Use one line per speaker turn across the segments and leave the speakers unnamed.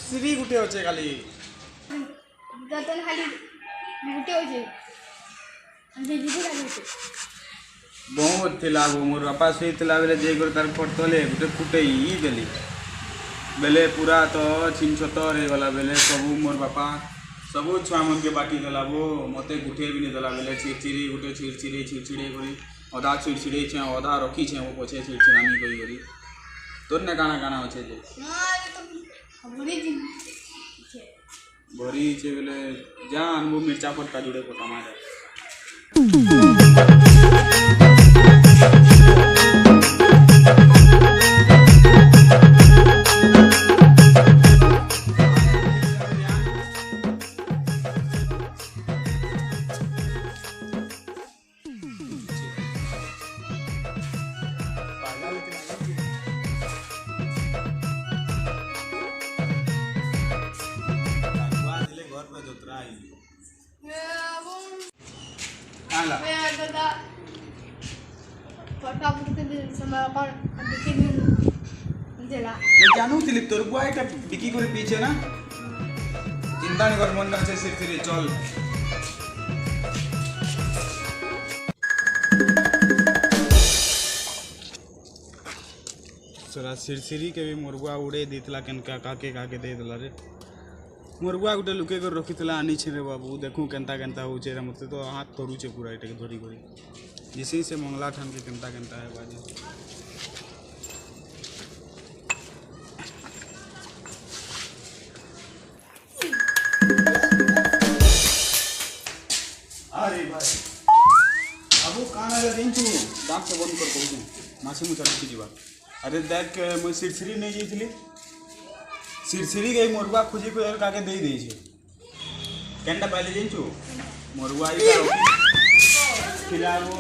Siri ଗୁଟେ ଅଛେ ଖାଲି
ଦତନ ଖାଲି ଗୁଟେ ଅଛେ
ବହୁତ ଥିଲା ମୋର ବାପା ଶୋଇଥିଲା ବେଲେ ଯାଇକରି ତାର ପଡ଼ତଲେ ଗୁଟେ ଫୁଟେଇ ଦେଲି ବେଲେ ପୁରା ତ ଛିନ୍ ଛତର ହେଇଗଲା ବେଲେ ସବୁ ମୋର ବାପା ସବୁ ଛୁଆମାନକେ ବାଟି ଦେଲା ବୋ ମତେ ଗୁଟେ ବି ନେଇ ଦେଲା ବେଲେ ଚିଡ଼ଚିଡ଼ି ଗୁଟେ ଚିଡ଼ଚିଡ଼ି କରି ଅଧା ଚିଡ଼ଚିଡ଼େଇଛେ ଅଧା ରଖିଛେ ମୋ ପଛେ ଚିଡ଼ଚିଡ଼ାମି କରି ତୋର ନା କାଣା କାଣା ଅଛେ ଯେ ଭରି ହେଇଛେ ବେଲେ ଯା ଆନବୁ ମିର୍ଚା ଫଟକା ଯୋଡ଼େ ପକାମା जानू थी तोर बुआ एक बिकी कर पीछे ना चिंता नहीं कर मन से सिर चल सरा सिरसिरी के भी मुर्गा उड़े देतला केनका काके काके दे देला रे मुर्गा गुटे लुके कर रखितला आनी छे रे बाबू देखू केनता केनता होचे रे मते तो हाथ तोड़ुचे पूरा एटा के धरी करी जिसी से मंगला ठान के केनता केनता है बाजी अरे भाई अब काना रे दिन तू दांत से बंद कर कहू मासी मु चल जीवा अरे देख मु सिरसिरी नहीं जाइथिली सिरसिरी गई मोरबा खुजी को काके दे दै छे केनटा पहले जिंचू मोरबा इला खिलाबो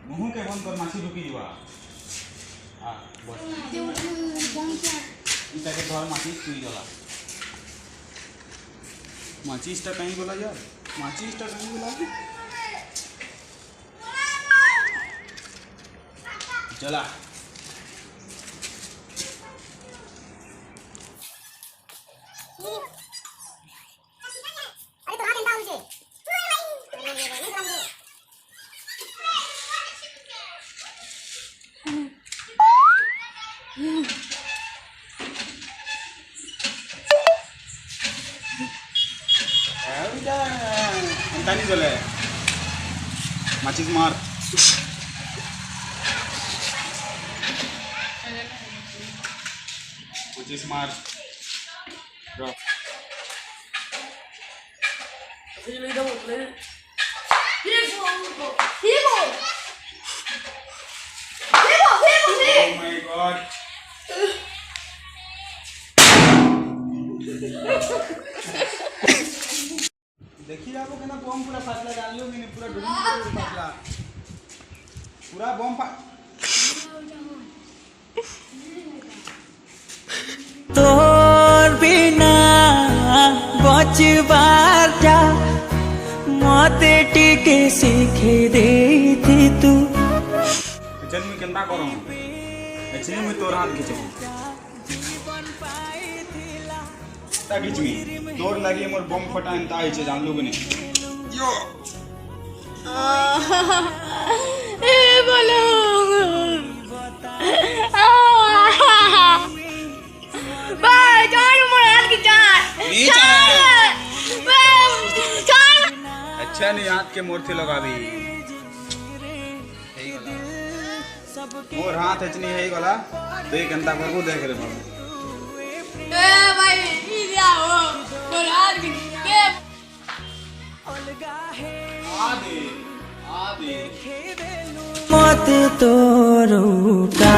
मुंह के बंद कर मासी रुकी जीवा हां बस इता के घर मासी सुई गला माचिस्टा कहीं बोला यार माचिस्टा कहीं बोला चला नहीं चले माचिस मार माचिस मार रो Oh my God देखी जाबो केना बम पूरा फाटला डालियो मैंने पूरा डूब फाटला पूरा बम
तोर बिना बचबार जा मते टिके सीखे दे थी तू
चल मैं केनता करो एक्चुअली मैं तोर हाथ खींचो ता खींचमी तोर लगी मोर बम फटा एंता आइ छे जान लोग ने यो
ए बोलो बाय जान मोर हाथ की जान
अच्छा नहीं हाथ के मोरथे लगाबी हेई गला मोर हाथ एचनी हेई गला देख केनता करबो देख रे बाबू
ए भाई ई लिया हो मोर हाथ की के
आदे
मत तोरो का